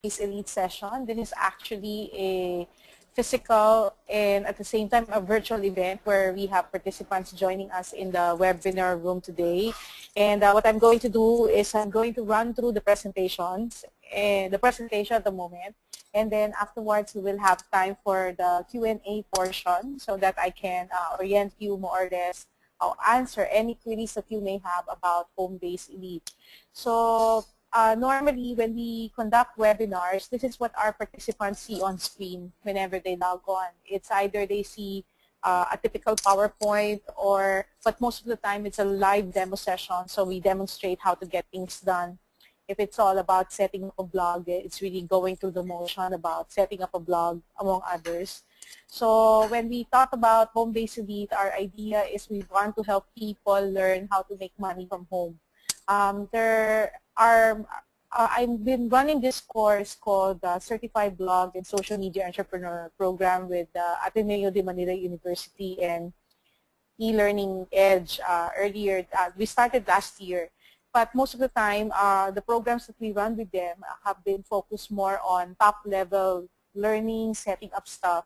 Base Elite session. This is actually a physical and at the same time a virtual event where we have participants joining us in the webinar room today. And what I'm going to do is I'm going to run through the presentations and the presentation at the moment. And then afterwards we will have time for the Q&A portion so that I can orient you more or less. I'll answer any queries that you may have about Home-Based Elite. So normally when we conduct webinars, this is what our participants see on screen whenever they log on. It's either they see a typical PowerPoint but most of the time it's a live demo session, so we demonstrate how to get things done. If it's all about setting up a blog, it's really going through the motion about setting up a blog, among others. So when we talk about Home-Based Elite, our idea is we want to help people learn how to make money from home. I've been running this course called Certified Blog and Social Media Entrepreneur Program with Ateneo de Manila University and eLearning Edge earlier. We started last year. But most of the time, the programs that we run with them have been focused more on top-level learning, setting up stuff.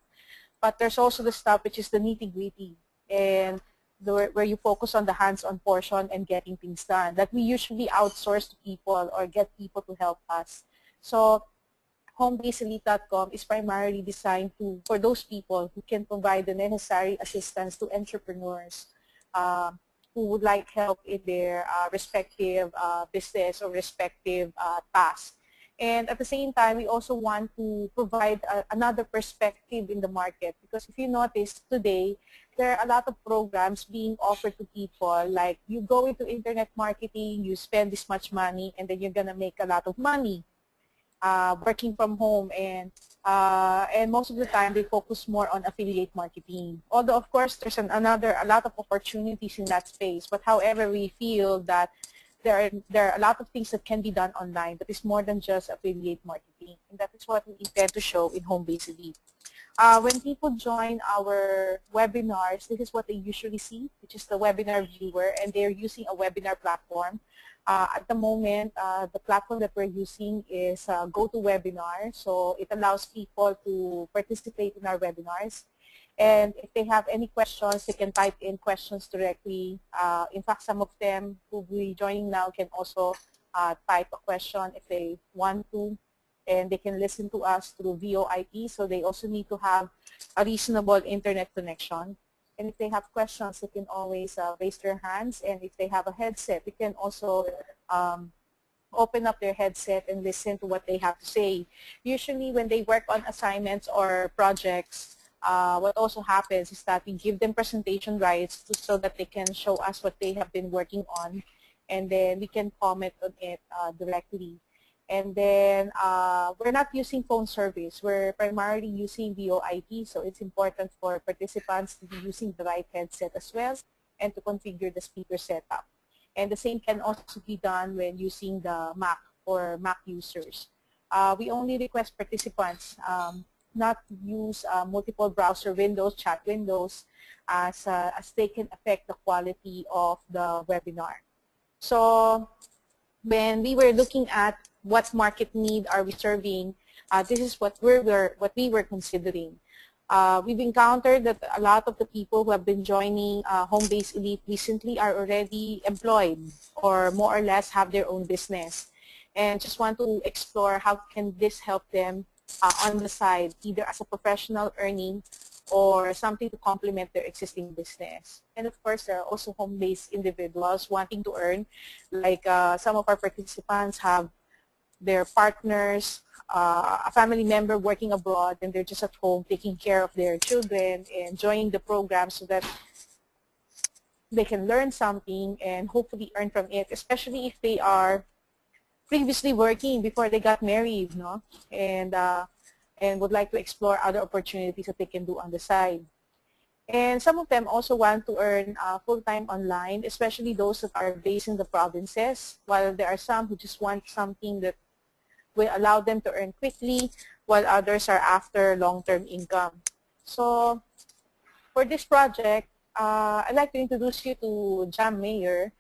But there's also the stuff which is the nitty-gritty and where you focus on the hands-on portion and getting things done that we usually outsource to people or get people to help us. So homebasedelite.com is primarily designed for those people who can provide the necessary assistance to entrepreneurs who would like help in their respective business or respective tasks. And at the same time, we also want to provide another perspective in the market because if you notice today, there are a lot of programs being offered to people like you go into internet marketing, you spend this much money, and then you're going to make a lot of money working from home. And most of the time, they focus more on affiliate marketing. Although, of course, there's a lot of opportunities in that space. But however, we feel that there are a lot of things that can be done online that is more than just affiliate marketing. And that is what we intend to show in Home-Based Elite. When people join our webinars, this is what they usually see, which is the webinar viewer, and they're using a webinar platform. At the moment, the platform that we're using is GoToWebinar, so it allows people to participate in our webinars. And if they have any questions, they can type in questions directly. In fact, some of them who will be joining now can also type a question if they want to. And they can listen to us through VoIP, so they also need to have a reasonable internet connection. And if they have questions, they can always raise their hands. And if they have a headset, they can also open up their headset and listen to what they have to say. Usually when they work on assignments or projects, what also happens is that we give them presentation rights so that they can show us what they have been working on, and then we can comment on it directly. And then we're not using phone service. We're primarily using VoIP, so it's important for participants to be using the right headset as well and to configure the speaker setup. And the same can also be done when using the Mac or Mac users. We only request participants not to use multiple browser windows, chat windows, as they can affect the quality of the webinar. So when we were looking at what market need are we serving, this is what we were considering. We've encountered that a lot of the people who have been joining Home-Based Elite recently are already employed or more or less have their own business and just want to explore how can this help them on the side, either as a professional earning or something to complement their existing business. And of course, there are also home-based individuals wanting to earn, like some of our participants have their partners, a family member working abroad, and they're just at home taking care of their children and joining the program so that they can learn something and hopefully earn from it, especially if they are previously working before they got married, no? And would like to explore other opportunities that they can do on the side. And some of them also want to earn full-time online, especially those that are based in the provinces, while there are some who just want something that will allow them to earn quickly, while others are after long-term income. So for this project, I'd like to introduce you to Jam Mayer.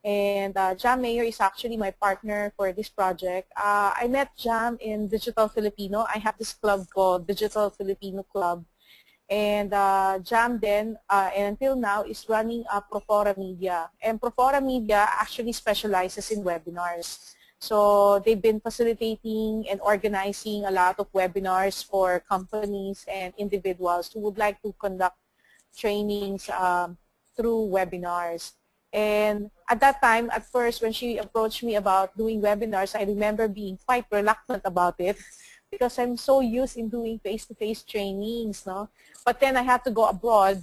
And Jam Mayor is actually my partner for this project. I met Jam in Digital Filipino. I have this club called Digital Filipino Club. And Jam then, and until now, is running Profora Media. And Profora Media actually specializes in webinars. So they've been facilitating and organizing a lot of webinars for companies and individuals who would like to conduct trainings through webinars. And at that time, at first, when she approached me about doing webinars, I remember being quite reluctant about it because I'm so used in doing face-to-face trainings, no? But then I had to go abroad,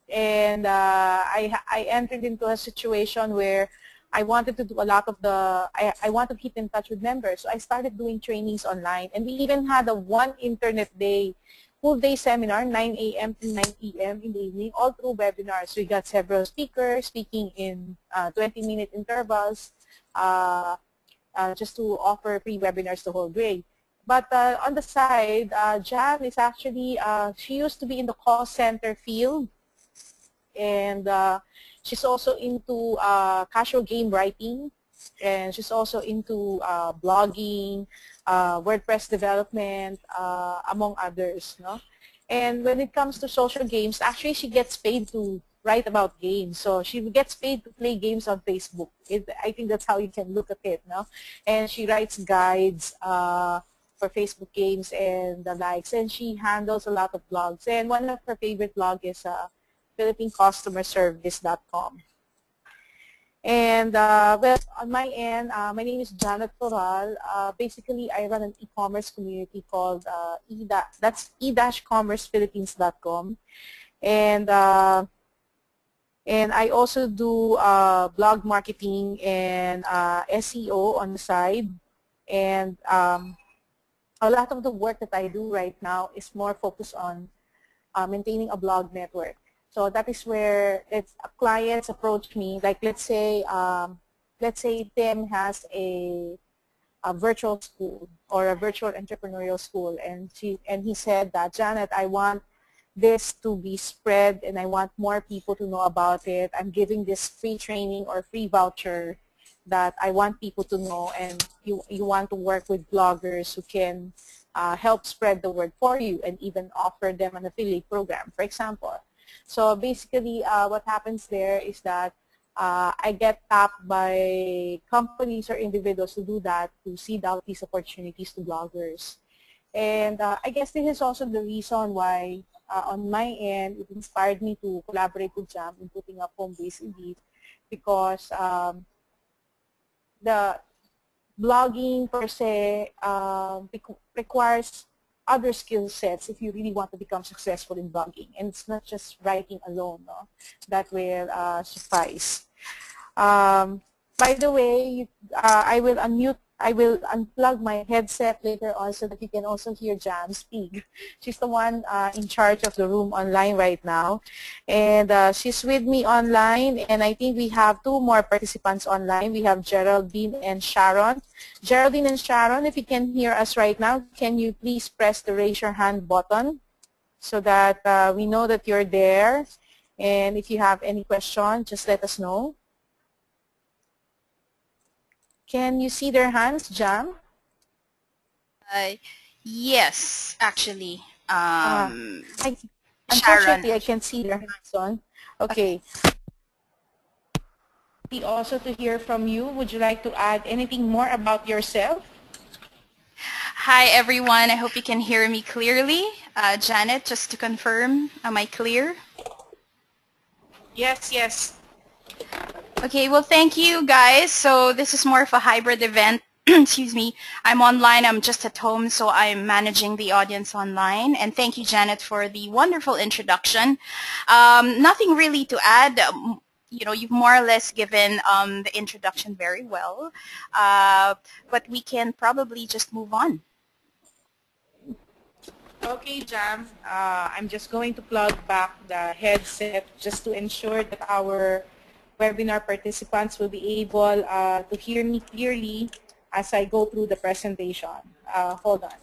and I entered into a situation where I wanted to do a lot of I want to keep in touch with members. So I started doing trainings online, and we even had a one internet day, full day seminar, 9 a.m. to 9 p.m. in the evening, all through webinars. We got several speakers speaking in 20-minute intervals just to offer free webinars the whole day. But on the side, Jam is actually, she used to be in the call center field, and she's also into casual game writing, and she's also into blogging, WordPress development, among others. No? And when it comes to social games, actually she gets paid to write about games. So she gets paid to play games on Facebook. I think that's how you can look at it. No? And she writes guides for Facebook games and the likes. And she handles a lot of blogs. And one of her favorite blogs is PhilippineCustomerService.com. And well, on my end, my name is Janet Toral. Basically, I run an e-commerce community called that's e-commercephilippines.com, and I also do blog marketing and SEO on the side, and a lot of the work that I do right now is more focused on maintaining a blog network. So that is where clients approach me. Like let's say Tim has a virtual school or a virtual entrepreneurial school, and he said that, Janet, I want this to be spread and I want more people to know about it. I'm giving this free training or free voucher that I want people to know, and you want to work with bloggers who can help spread the word for you and even offer them an affiliate program, for example. So basically what happens there is that I get tapped by companies or individuals to do that, to seed out these opportunities to bloggers. And I guess this is also the reason why on my end it inspired me to collaborate with Jam in putting up Home-Based Elite, because the blogging per se requires other skill sets if you really want to become successful in blogging. And it's not just writing alone, no, that will suffice. By the way, I will unplug my headset later on so that you can also hear Jam speak. She's the one in charge of the room online right now. And she's with me online, and I think we have two more participants online. We have Geraldine and Sharon. Geraldine and Sharon, if you can hear us right now, can you please press the raise your hand button so that we know that you're there. And if you have any question, just let us know. Can you see their hands, Jam? Yes, actually. Unfortunately, I can see their hands on. Okay. Also to hear from you, would you like to add anything more about yourself? Hi, everyone. I hope you can hear me clearly. Janet, just to confirm, am I clear? Yes, yes. Okay, well, thank you, guys. So this is more of a hybrid event. Excuse me. I'm online. I'm just at home, so I'm managing the audience online. And thank you, Janet, for the wonderful introduction. Nothing really to add. You know, you've more or less given the introduction very well. But we can probably just move on. Okay, Jam. I'm just going to plug back the headset just to ensure that our webinar participants will be able to hear me clearly as I go through the presentation. Hold on.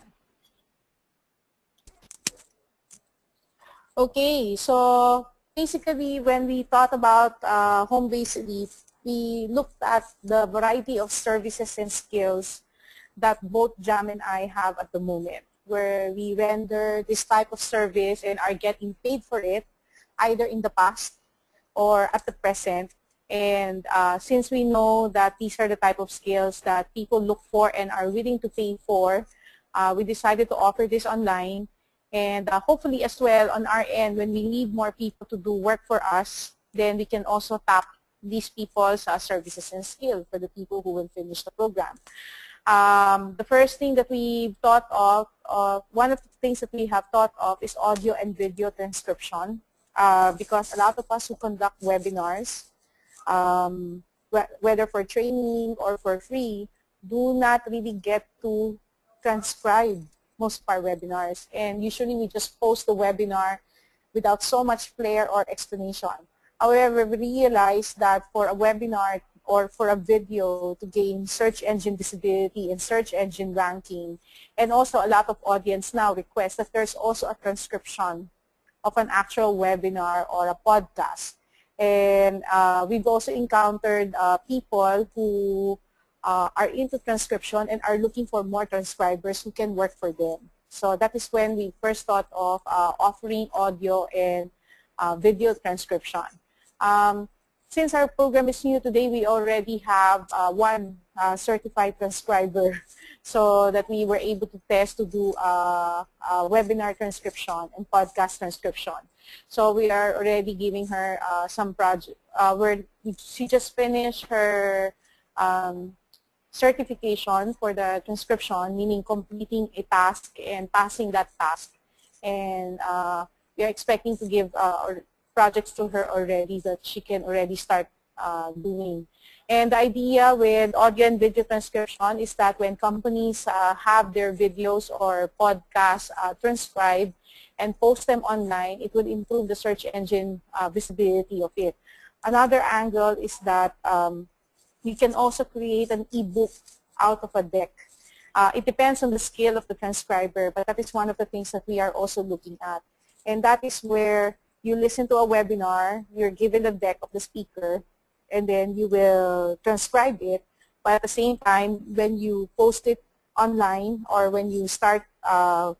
Okay, so basically when we thought about Home-Based Elite, we looked at the variety of services and skills that both Jam and I have at the moment, where we render this type of service and are getting paid for it, either in the past or at the present. And since we know that these are the type of skills that people look for and are willing to pay for, we decided to offer this online. And hopefully as well on our end, when we need more people to do work for us, then we can also tap these people's services and skills for the people who will finish the program. The first thing that we thought of, one of the things that we have thought of is audio and video transcription, because a lot of us who conduct webinars, whether for training or for free, do not really get to transcribe most of our webinars. And usually we just post the webinar without so much flair or explanation. However, we realized that for a webinar or for a video to gain search engine visibility and search engine ranking, and also a lot of audience now request that there's also a transcription of an actual webinar or a podcast. And we've also encountered people who are into transcription and are looking for more transcribers who can work for them. So that is when we first thought of offering audio and video transcription. Since our program is new today, we already have one certified transcriber, so that we were able to test to do webinar transcription and podcast transcription. So we are already giving her some project. She just finished her certification for the transcription, meaning completing a task and passing that task. And we are expecting to give projects to her already that she can already start doing. And the idea with audio and video transcription is that when companies have their videos or podcasts transcribed and post them online, it will improve the search engine visibility of it. Another angle is that you can also create an ebook out of a deck. It depends on the scale of the transcriber, but that is one of the things that we are also looking at. And that is where you listen to a webinar, you're given the deck of the speaker, and then you will transcribe it. But at the same time, when you post it online or when you start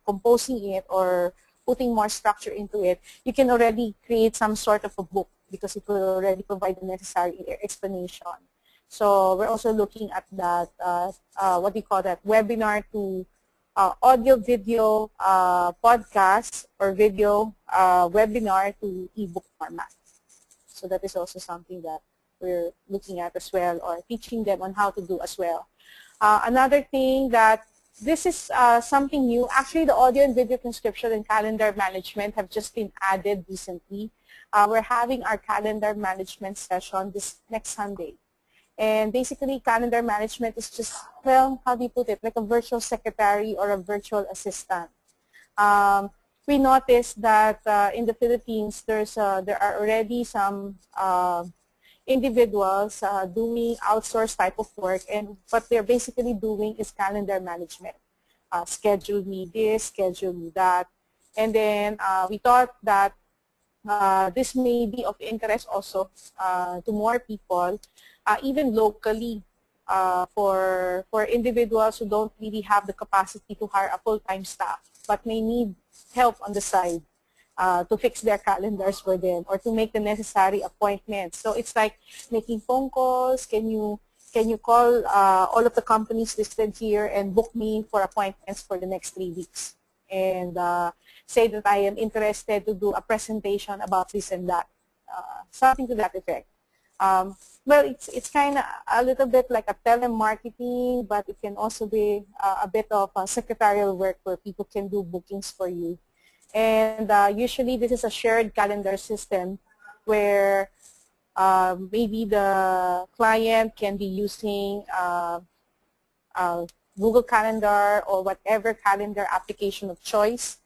composing it or putting more structure into it, you can already create some sort of a book because it will already provide the necessary explanation. So we're also looking at that, what do you call that, webinar to audio, video, podcast, or video webinar to ebook format. So that is also something that we're looking at as well, or teaching them on how to do as well. Another thing that this is something new. Actually, the audio and video transcription and calendar management have just been added recently. We're having our calendar management session this next Sunday. And basically, calendar management is just, well, how do you put it, like a virtual secretary or a virtual assistant. We noticed that in the Philippines, there are already some individuals doing outsourced type of work, and what they're basically doing is calendar management. Schedule me this, schedule me that. And then we thought that this may be of interest also to more people, even locally, for individuals who don't really have the capacity to hire a full-time staff, but may need help on the side to fix their calendars for them or to make the necessary appointments. So it's like making phone calls. Can you call all of the companies listed here and book me for appointments for the next 3 weeks, and say that I am interested to do a presentation about this and that, something to that effect. Well, it's kind of a little bit like a telemarketing, but it can also be a bit of secretarial work where people can do bookings for you. And usually this is a shared calendar system where maybe the client can be using Google Calendar or whatever calendar application of choice.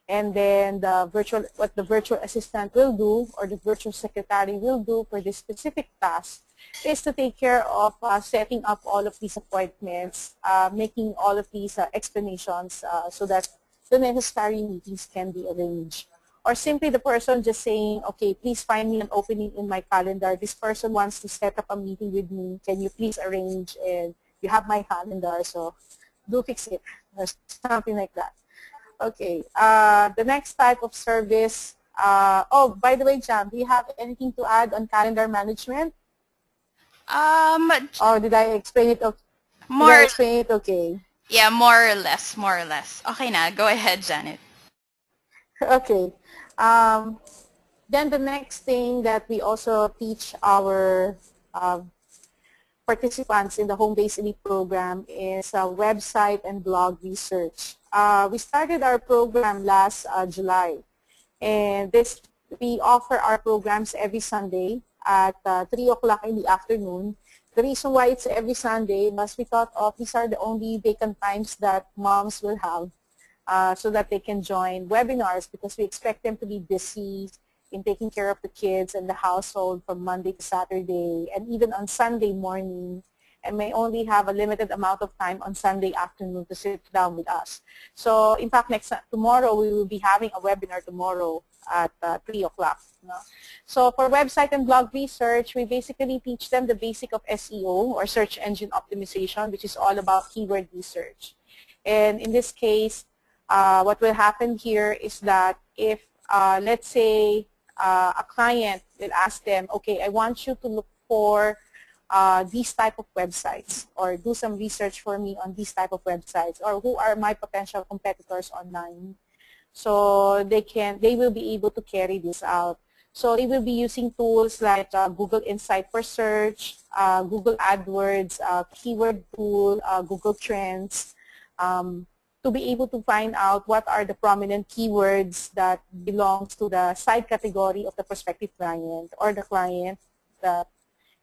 And then what the virtual assistant will do, or the virtual secretary will do for this specific task, is to take care of setting up all of these appointments, making all of these explanations so that the necessary meetings can be arranged. or simply the person just saying, okay, please find me an opening in my calendar. This person wants to set up a meeting with me. Can you please arrange? And you have my calendar, so do fix it, or something like that. Okay, the next type of service, oh, by the way, Jam, do you have anything to add on calendar management? Or did I explain it? Okay? Did I More, explain it okay? yeah, more or less, more or less. Okay na, go ahead, Janet. Okay. Then the next thing that we also teach our participants in the Home-Based Elite program is website and blog research. We started our program last July, and we offer our programs every Sunday at 3 o'clock in the afternoon. The reason why it's every Sunday was we thought of these are the only vacant times that moms will have so that they can join webinars, because we expect them to be busy in taking care of the kids and the household from Monday to Saturday, and even on Sunday morning, and may only have a limited amount of time on Sunday afternoon to sit down with us. So in fact, tomorrow we will be having a webinar tomorrow at 3 o'clock. No? So for website and blog research, we basically teach them the basic of SEO, or search engine optimization, which is all about keyword research. And in this case, what will happen here is that if, let's say, a client will ask them, okay, I want you to look for these type of websites, or do some research for me on these type of websites, or who are my potential competitors online. So they will be able to carry this out. So they will be using tools like Google Insight for search, Google AdWords, Keyword Tool, Google Trends, to be able to find out what are the prominent keywords that belongs to the side category of the prospective client, or the client that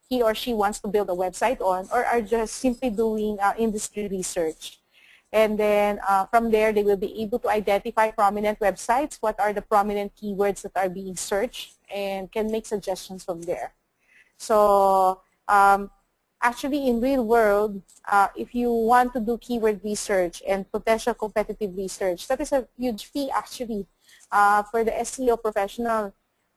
he or she wants to build a website on, or are just simply doing industry research. And then from there, they will be able to identify prominent websites, what are the prominent keywords that are being searched, and can make suggestions from there. So actually, in real world, if you want to do keyword research and potential competitive research, that is a huge fee actually for the SEO professional.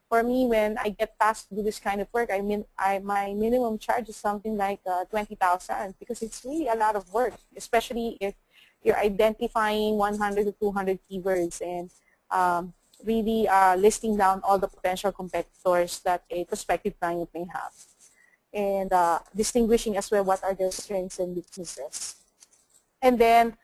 For me, when I get tasked to do this kind of work, my minimum charge is something like 20,000, because it's really a lot of work, especially if you're identifying 100 to 200 keywords and really listing down all the potential competitors that a prospective client may have, and distinguishing as well what are their strengths and weaknesses. And then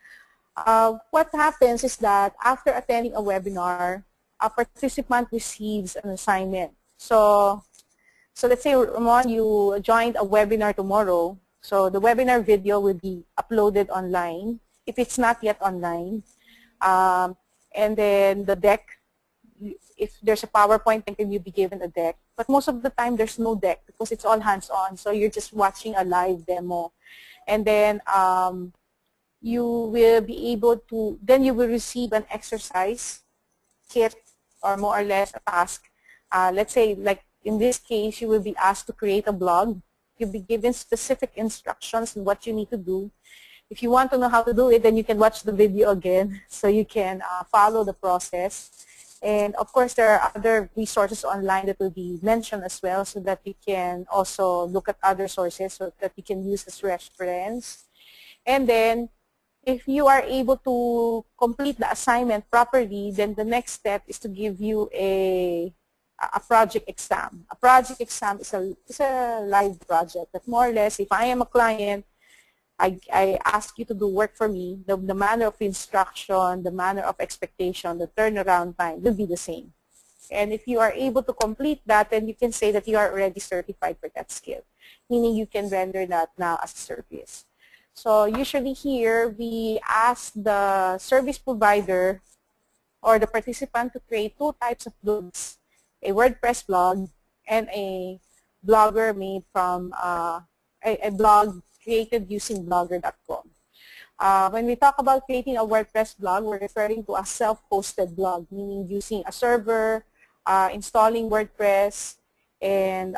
what happens is that after attending a webinar, a participant receives an assignment. So let's say, Ramon, you joined a webinar tomorrow. So the webinar video will be uploaded online, if it's not yet online. And then the deck, if there's a PowerPoint, then can you be given a deck. But most of the time, there's no deck because it's all hands-on. So you're just watching a live demo. And then you will be able to, then you will receive an exercise kit, or more or less a task. Let's say, like in this case, you will be asked to create a blog. You'll be given specific instructions on what you need to do. If you want to know how to do it, then you can watch the video again so you can follow the process. And of course, there are other resources online that will be mentioned as well, so that you can also look at other sources so that you can use as reference. And then, if you are able to complete the assignment properly, then the next step is to give you a project exam. A project exam is a live project, but more or less, if I am a client, I ask you to do work for me, the manner of instruction, the manner of expectation, the turnaround time will be the same. And if you are able to complete that, then you can say that you are already certified for that skill, meaning you can render that now as a service. So usually here, we ask the service provider or the participant to create two types of blogs, a WordPress blog and a blogger made from a blog created using blogger.com. When we talk about creating a WordPress blog, we're referring to a self-hosted blog, meaning using a server, installing WordPress, and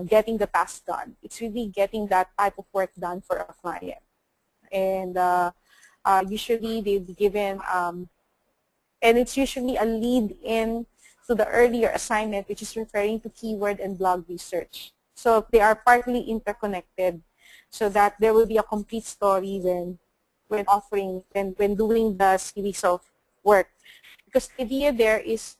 getting the task done. It's really getting that type of work done for a client. And usually they'll be given, and it's usually a lead-in to the earlier assignment, which is referring to keyword and blog research. So they are partly interconnected, so that there will be a complete story when doing the series of work. Because the idea there is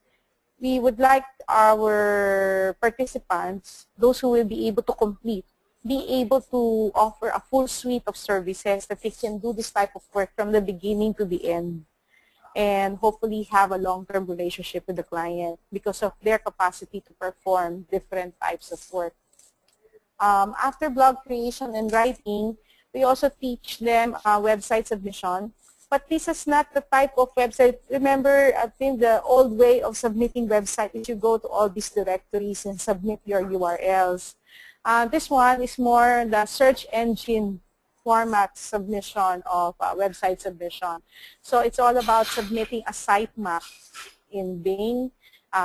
we would like our participants, those who will be able to complete, be able to offer a full suite of services that they can do this type of work from the beginning to the end, and hopefully have a long-term relationship with the client because of their capacity to perform different types of work. After blog creation and writing, we also teach them website submission. But this is not the type of website. Remember, I think the old way of submitting website is you go to all these directories and submit your URLs. This one is more the search engine format submission of website submission. So it's all about submitting a sitemap in Bing,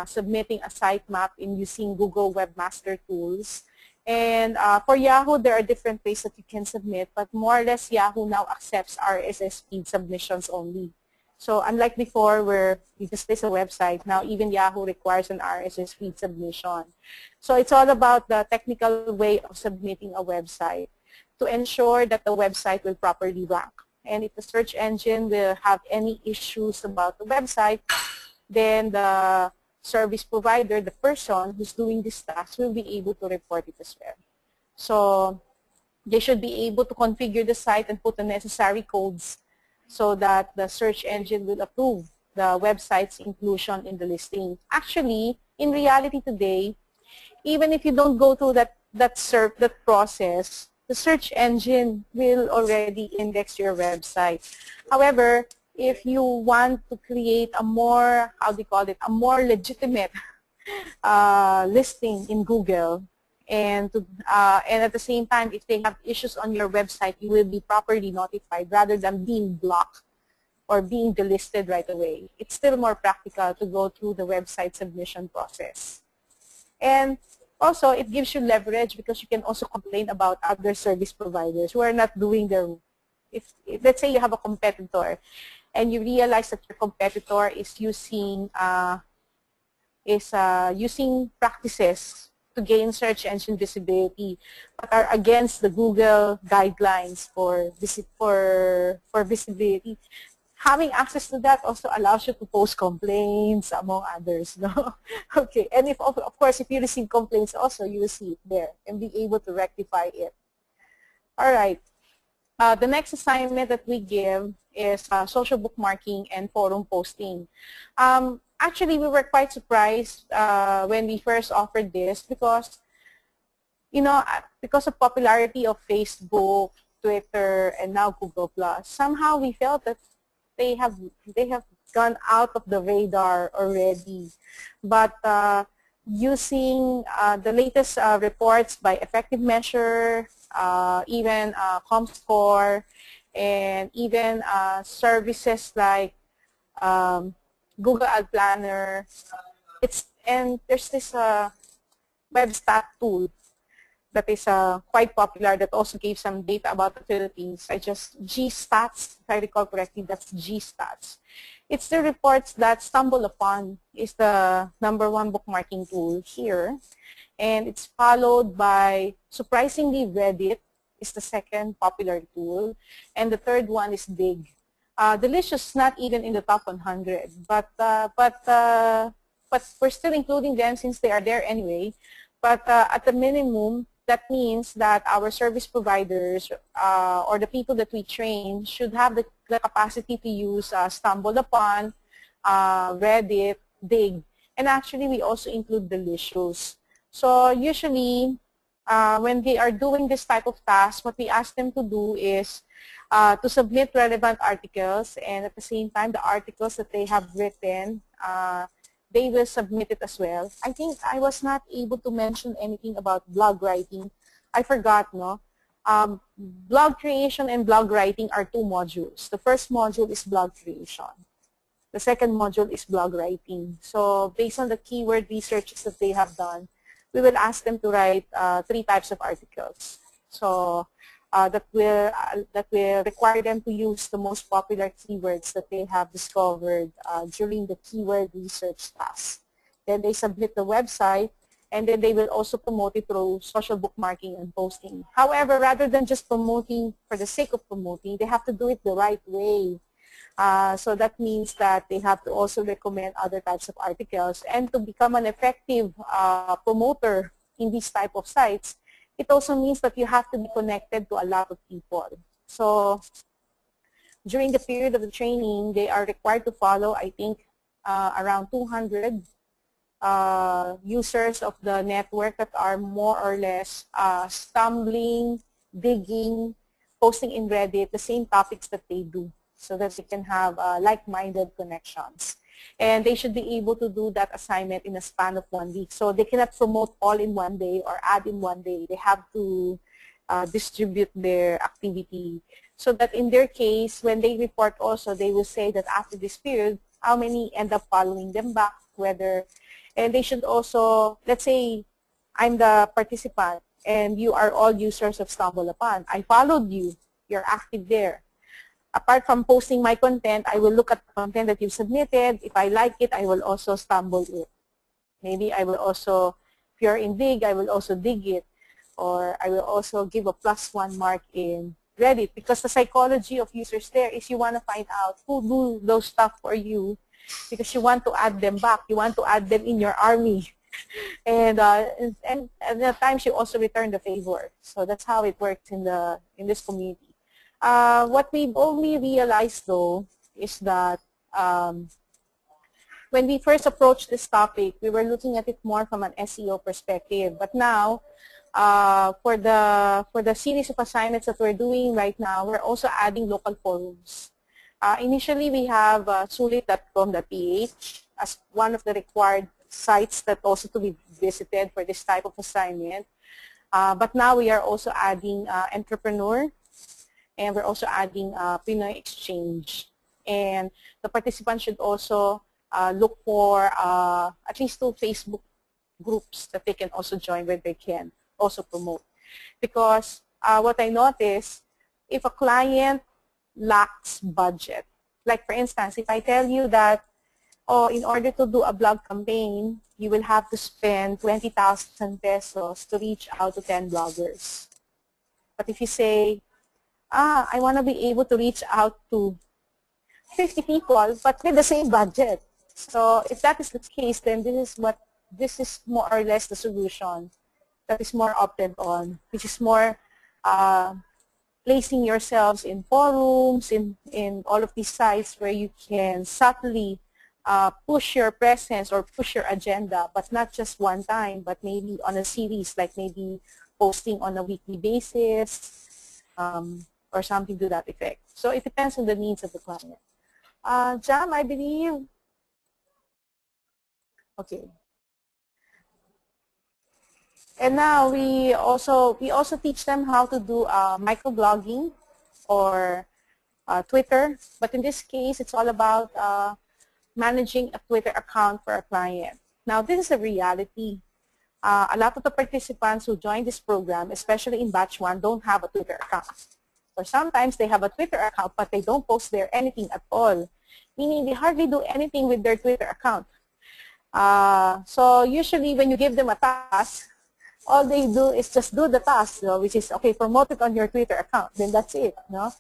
submitting a sitemap in using Google Webmaster Tools. And for Yahoo, there are different ways that you can submit, but more or less Yahoo now accepts RSS feed submissions only. So unlike before where you just list a website, now even Yahoo requires an RSS feed submission. So it's all about the technical way of submitting a website to ensure that the website will properly rank. And if the search engine will have any issues about the website, then the service provider, the person who's doing this task, will be able to report it as well. So they should be able to configure the site and put the necessary codes so that the search engine will approve the website's inclusion in the listing. Actually, in reality today, even if you don't go through that process, the search engine will already index your website. However, if you want to create a more, a more legitimate listing in Google, and at the same time, if they have issues on your website, you will be properly notified rather than being blocked or being delisted right away. It's still more practical to go through the website submission process. And also, it gives you leverage because you can also complain about other service providers who are not doing their, if let's say you have a competitor and you realize that your competitor is using practices to gain search engine visibility but are against the Google guidelines for visibility. Having access to that also allows you to post complaints, among others, no? Okay, and if of course, if you receive complaints also, you will see it there and be able to rectify it. All right. The next assignment that we give is social bookmarking and forum posting. Actually, we were quite surprised when we first offered this because, you know, because of popularity of Facebook, Twitter, and now Google+, somehow we felt that they have gone out of the radar already. But using the latest reports by Effective Measure, even ComScore, and even services like Google Ad Planner, and there's this WebStat tool that is quite popular that also gave some data about the Philippines. GStats, if I recall correctly, that's GStats. It's the reports that StumbleUpon is the #1 bookmarking tool here. And it's followed by, surprisingly, Reddit is the second popular tool. And the third one is Digg. Delicious, not even in the top 100. But we're still including them since they are there anyway. But at the minimum, that means that our service providers or the people that we train should have the capacity to use StumbleUpon, Reddit, Digg. And actually, we also include Delicious. So usually, when they are doing this type of task, what we ask them to do is to submit relevant articles, and at the same time, the articles that they have written, they will submit it as well. I think I was not able to mention anything about blog writing. I forgot, no? Blog creation and blog writing are 2 modules. The first module is blog creation. The second module is blog writing. So based on the keyword researches that they have done, we will ask them to write 3 types of articles. So that will require them to use the most popular keywords that they have discovered during the keyword research task. Then they submit the website, and then they will also promote it through social bookmarking and posting. However, rather than just promoting for the sake of promoting, they have to do it the right way. So that means that they have to also recommend other types of articles. And to become an effective promoter in these type of sites, it also means that you have to be connected to a lot of people. So during the period of the training, they are required to follow, I think, around 200 users of the network that are more or less stumbling, digging, posting in Reddit, the same topics that they do, so that they can have like-minded connections. And they should be able to do that assignment in a span of 1 week. So they cannot promote all in one day or add in one day. They have to distribute their activity. So that in their case, when they report also, they will say that after this period, how many end up following them back, whether, and they should also, let's say I'm the participant and you are all users of StumbleUpon. I followed you, you're active there. Apart from posting my content, I will look at the content that you've submitted. If I like it, I will also stumble it. Maybe I will also, if you're in Dig, I will also dig it. Or I will also give a +1 mark in Reddit, because the psychology of users there is you want to find out who do those stuff for you, because you want to add them back. You want to add them in your army. And at times you also return the favor. So that's how it works in this community. What we've only realized, though, is that when we first approached this topic, we were looking at it more from an SEO perspective. But now, for the series of assignments that we're doing right now, we're also adding local forums. Initially, we have sulit.com.ph as one of the required sites that also to be visited for this type of assignment. But now we are also adding Entrepreneur, and we're also adding Pinoy Exchange. And the participants should also look for at least 2 Facebook groups that they can also join, where they can also promote. Because what I noticed, if a client lacks budget, like for instance, if I tell you that, oh, in order to do a blog campaign, you will have to spend 20,000 pesos to reach out to 10 bloggers. But if you say, I want to be able to reach out to 50 people, but with the same budget. So if that is the case, then this is more or less the solution that is more opted on, which is more placing yourselves in forums, in all of these sites where you can subtly push your presence or push your agenda, but not just one time, but maybe on a series, like maybe posting on a weekly basis, or something to that effect. So it depends on the needs of the client. Jam, I believe. Okay. And now we also teach them how to do microblogging or Twitter. But in this case, it's all about managing a Twitter account for a client. Now, this is a reality. A lot of the participants who join this program, especially in batch 1, don't have a Twitter account. Or sometimes they have a Twitter account, but they don't post there anything at all, meaning they hardly do anything with their Twitter account. So usually when you give them a task, all they do is just do the task, which is, okay, promote it on your Twitter account. Then that's it. No?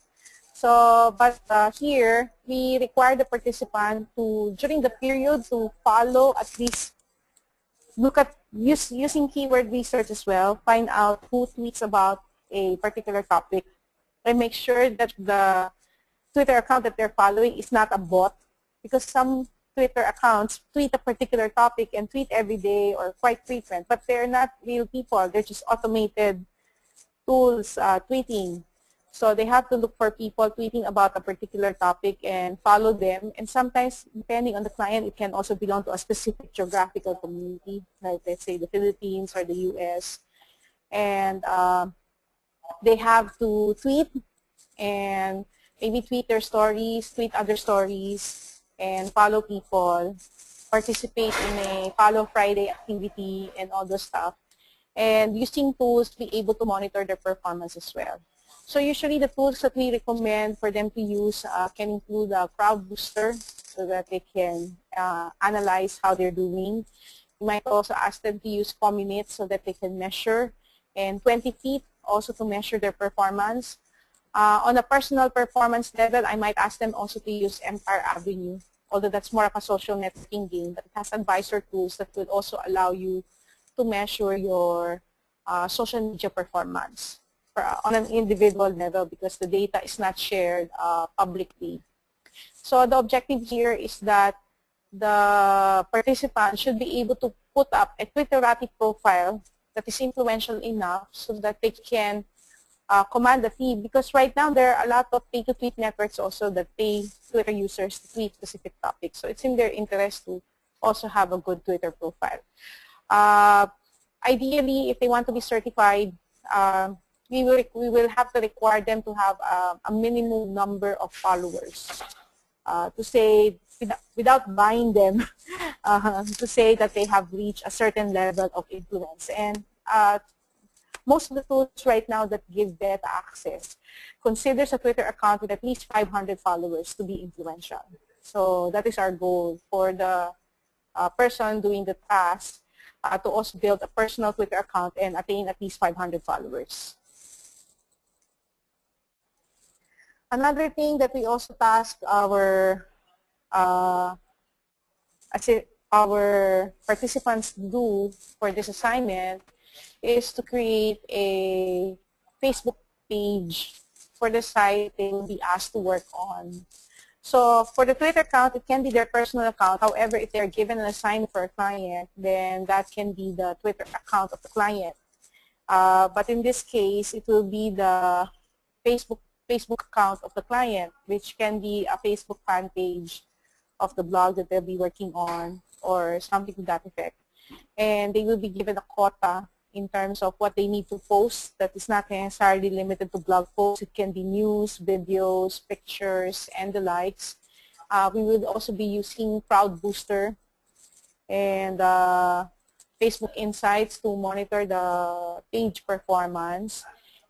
So, but here, we require the participant to, during the period, to follow at least, look at, using keyword research as well, find out who tweets about a particular topic, and make sure that the Twitter account that they're following is not a bot, because some Twitter accounts tweet a particular topic and tweet every day or quite frequent, but they're not real people. They're just automated tools tweeting. So they have to look for people tweeting about a particular topic and follow them. And sometimes, depending on the client, it can also belong to a specific geographical community, like let's say the Philippines or the US. And they have to tweet and maybe tweet their stories, tweet other stories, and follow people, participate in a Follow Friday activity and all those stuff. And using tools to be able to monitor their performance as well. So usually the tools that we recommend for them to use can include Crowd Booster so that they can analyze how they're doing. You might also ask them to use Community so that they can measure, and 20 feet also to measure their performance. On a personal performance level, I might ask them also to use Empire Avenue, although that's more of a social networking game, but it has advisor tools that will also allow you to measure your social media performance on an individual level because the data is not shared publicly. So the objective here is that the participants should be able to put up a Twitterati profile that is influential enough so that they can command the feed, because right now there are a lot of pay-to-tweet networks also that pay Twitter users to tweet specific topics. So it's in their interest to also have a good Twitter profile. Ideally, if they want to be certified, we will have to require them to have a minimum number of followers to say, without buying them, to say that they have reached a certain level of influence. And most of the tools right now that give beta access considers a Twitter account with at least 500 followers to be influential. So that is our goal for the person doing the task to also build a personal Twitter account and attain at least 500 followers. Another thing that we also task our participants do for this assignment is to create a Facebook page for the site they will be asked to work on. So for the Twitter account, it can be their personal account. However, if they're given an assignment for a client, then that can be the Twitter account of the client. But in this case, it will be the Facebook account of the client, which can be a Facebook fan page of the blog that they'll be working on or something to that effect. And they will be given a quota in terms of what they need to post that is not necessarily limited to blog posts. It can be news, videos, pictures, and the likes. We will also be using Crowd Booster and Facebook Insights to monitor the page performance.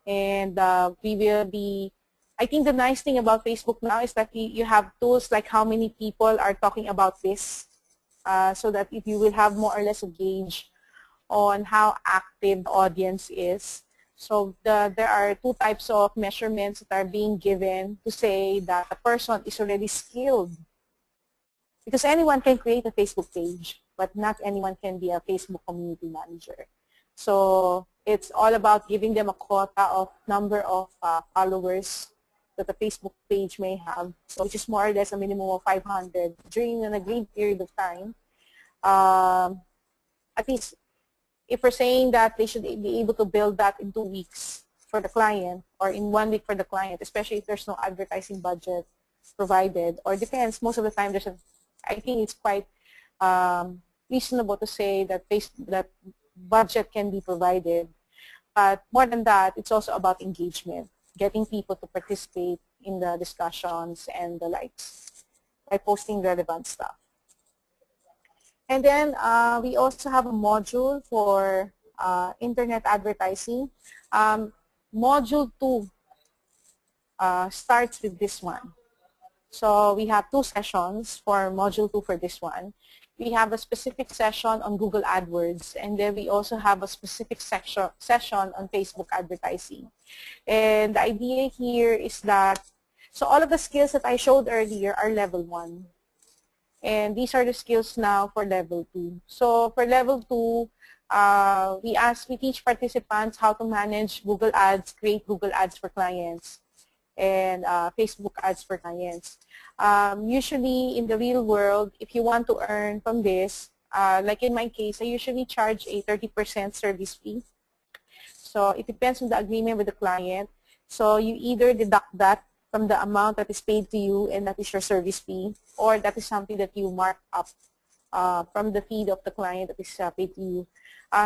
And we will be, I think the nice thing about Facebook now is that you have tools like how many people are talking about this, so that if you will have more or less a gauge on how active the audience is. So there are two types of measurements that are being given to say that a person is already skilled. Because anyone can create a Facebook page, but not anyone can be a Facebook community manager. So it's all about giving them a quota of number of followers that a Facebook page may have, so which is more or less a minimum of 500 during an agreed period of time. At least if we're saying that they should be able to build that in 2 weeks for the client or in 1 week for the client, especially if there's no advertising budget provided, or depends, most of the time I think it's quite reasonable to say that that budget can be provided. But more than that, it's also about engagement, getting people to participate in the discussions and the likes by posting relevant stuff. And then we also have a module for internet advertising. Module 2 starts with this one. So we have 2 sessions for module 2 for this one. We have a specific session on Google AdWords, and then we also have a specific session on Facebook advertising. And the idea here is that, so all of the skills that I showed earlier are level 1. And these are the skills now for level 2. So for level 2, we teach participants how to manage Google Ads, create Google Ads for clients, and Facebook ads for clients. Usually in the real world, if you want to earn from this, like in my case, I usually charge a 30% service fee. So it depends on the agreement with the client. So you either deduct that from the amount that is paid to you, and that is your service fee, or that is something that you mark up from the fee of the client that is paid to you.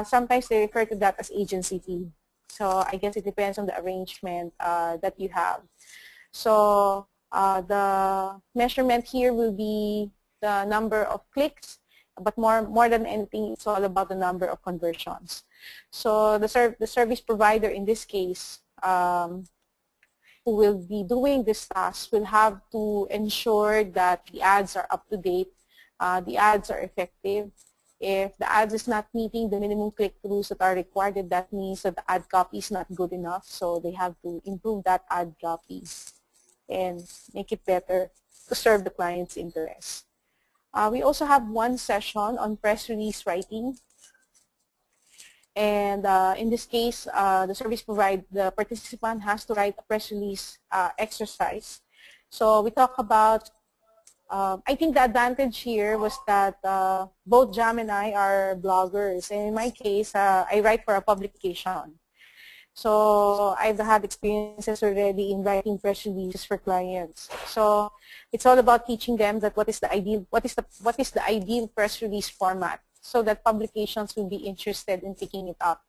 Sometimes they refer to that as agency fee. So I guess it depends on the arrangement that you have. So the measurement here will be the number of clicks, but more than anything, it's all about the number of conversions. So the service provider in this case who will be doing this task will have to ensure that the ads are up to date, the ads are effective. If the ads is not meeting the minimum click-throughs that are required, that means that the ad copy is not good enough. So they have to improve that ad copy and make it better to serve the client's interests. We also have one session on press release writing. And in this case, the service provider, the participant has to write a press release exercise. So we talk about, I think the advantage here was that both Jam and I are bloggers. And in my case, I write for a publication. So I've had experiences already in writing press releases for clients. So it's all about teaching them that what is the ideal press release format, so that publications will be interested in picking it up.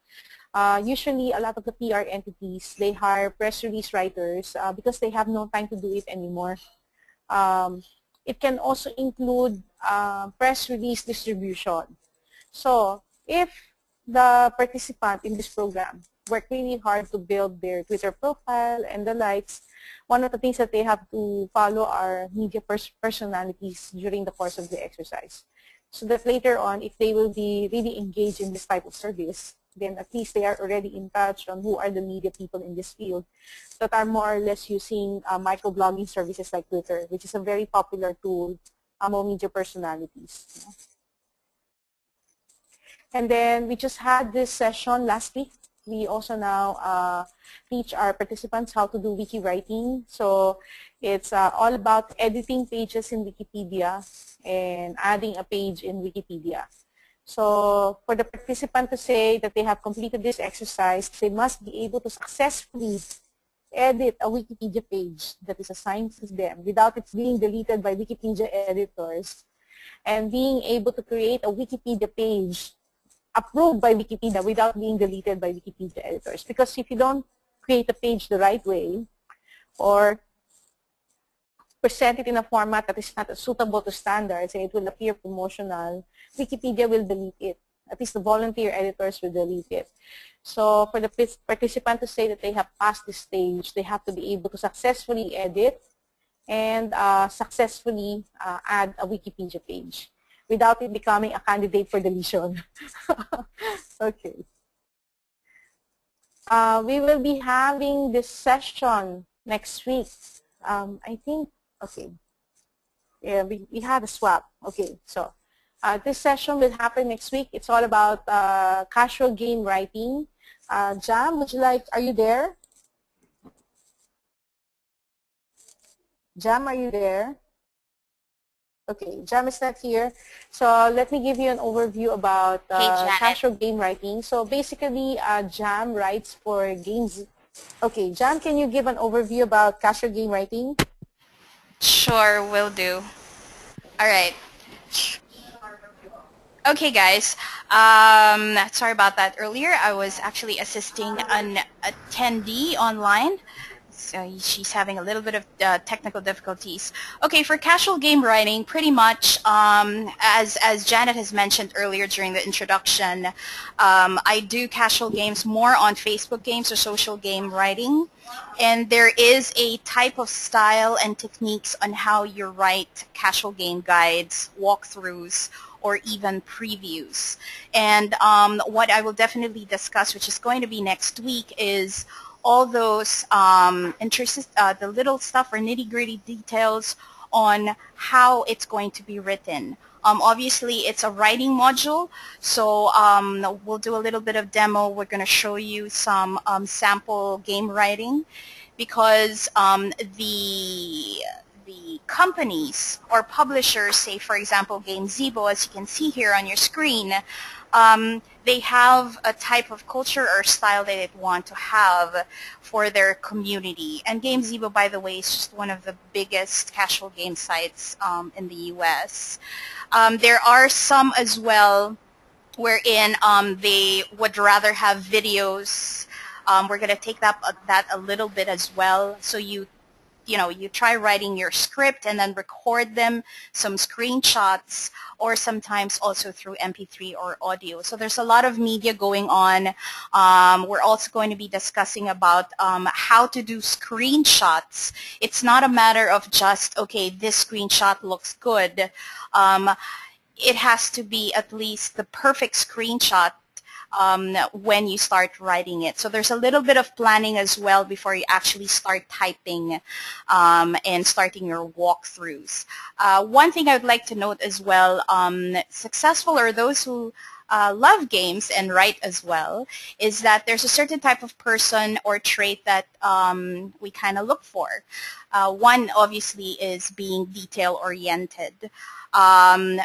Usually, a lot of the PR entities, they hire press release writers because they have no time to do it anymore. It can also include press release distribution. So if the participant in this program work really hard to build their Twitter profile and the likes, one of the things that they have to follow are media personalities during the course of the exercise. So that later on, if they will be really engaged in this type of service, then at least they are already in touch on who are the media people in this field that are more or less using microblogging services like Twitter, which is a very popular tool among media personalities. And then we just had this session last week. We also now teach our participants how to do wiki writing. So it's all about editing pages in Wikipedia and adding a page in Wikipedia. So for the participant to say that they have completed this exercise, they must be able to successfully edit a Wikipedia page that is assigned to them without it being deleted by Wikipedia editors, and being able to create a Wikipedia page approved by Wikipedia without being deleted by Wikipedia editors. Because if you don't create a page the right way or present it in a format that is not suitable to standards and it will appear promotional, Wikipedia will delete it. At least the volunteer editors will delete it. So for the participant to say that they have passed this stage, they have to be able to successfully edit and successfully add a Wikipedia page without it becoming a candidate for deletion. Okay. We will be having this session next week. I think, okay. Yeah, we had a swap. Okay, so this session will happen next week. It's all about casual game writing. Jam, are you there? Jam, are you there? Okay, Jam is not here. So let me give you an overview about casual game writing. So basically, Jam writes for games. Okay, Jam, can you give an overview about casual game writing? Sure, will do. All right. Okay, guys. Sorry about that earlier. I was actually assisting an attendee online. So she's having a little bit of technical difficulties. Okay, for casual game writing, pretty much, as Janet has mentioned earlier during the introduction, I do casual games more on Facebook games or social game writing. And there is a type of style and techniques on how you write casual game guides, walkthroughs, or even previews. And what I will definitely discuss, which is going to be next week, is all those the little stuff or nitty-gritty details on how it's going to be written. Obviously, it's a writing module, so we'll do a little bit of demo. We're going to show you some sample game writing, because the companies or publishers, say for example GameZebo, as you can see here on your screen, they have a type of culture or style that they want to have for their community. And GameZebo, by the way, is just one of the biggest casual game sites in the US. There are some as well wherein they would rather have videos. We're going to take that a little bit as well. So you you try writing your script and then record them, some screenshots, or sometimes also through MP3 or audio. So there's a lot of media going on. We're also going to be discussing about how to do screenshots. It's not a matter of just, okay, this screenshot looks good. It has to be at least the perfect screenshot when you start writing it. So there's a little bit of planning as well before you actually start typing and starting your walkthroughs. One thing I would like to note as well, successful or those who love games and write as well, is that there's a certain type of person or trait that we kind of look for. One obviously is being detail-oriented.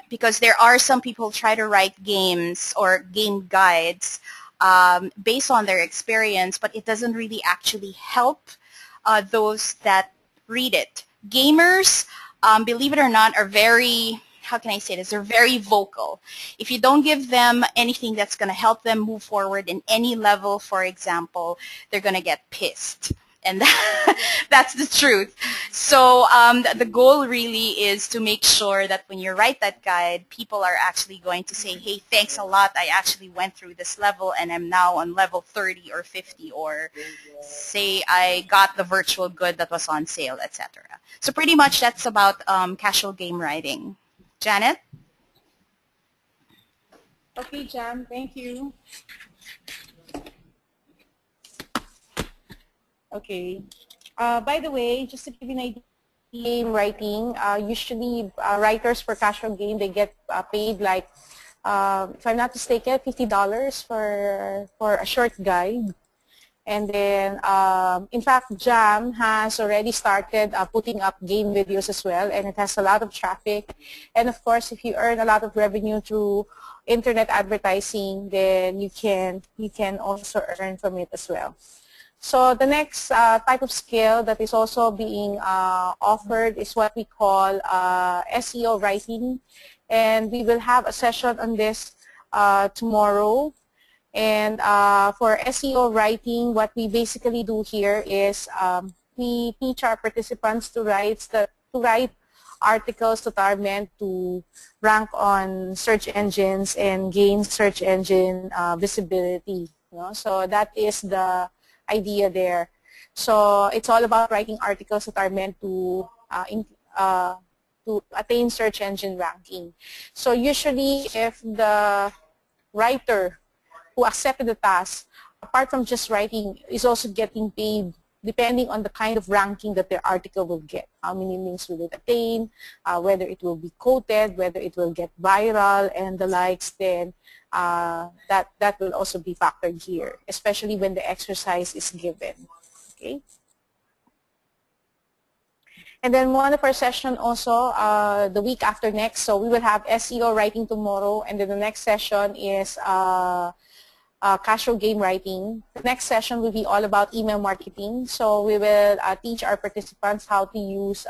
Because there are some people who try to write games or game guides based on their experience, but it doesn't really actually help those that read it. Gamers, believe it or not, are very, how can I say this, they're very vocal. If you don't give them anything that's going to help them move forward in any level, for example, they're going to get pissed. And that's the truth. So the goal really is to make sure that when you write that guide, people are actually going to say, hey, thanks a lot. I actually went through this level and I'm now on level 30 or 50, or say I got the virtual good that was on sale, etc. So pretty much that's about casual game writing. Janet? Okay, Jam, thank you. Okay. By the way, just to give you an idea, game writing, usually writers for casual game, they get paid like, if I'm not mistaken, $50 for a short guide. And then, in fact, Jam has already started putting up game videos as well, and it has a lot of traffic. And of course, if you earn a lot of revenue through internet advertising, then you can also earn from it as well. So the next type of skill that is also being offered is what we call SEO writing. And we will have a session on this tomorrow. And for SEO writing, what we basically do here is we teach our participants to write articles that are meant to rank on search engines and gain search engine visibility. So that is the idea there. So it's all about writing articles that are meant to attain search engine ranking. So usually if the writer who accepted the task, apart from just writing, is also getting paid depending on the kind of ranking that their article will get. How many links will it attain, whether it will be quoted, whether it will get viral and the likes, then that will also be factored here, especially when the exercise is given. Okay. And then one of our session also the week after next, so we will have SEO writing tomorrow, and then the next session is casual game writing. The next session will be all about email marketing. So we will teach our participants how to use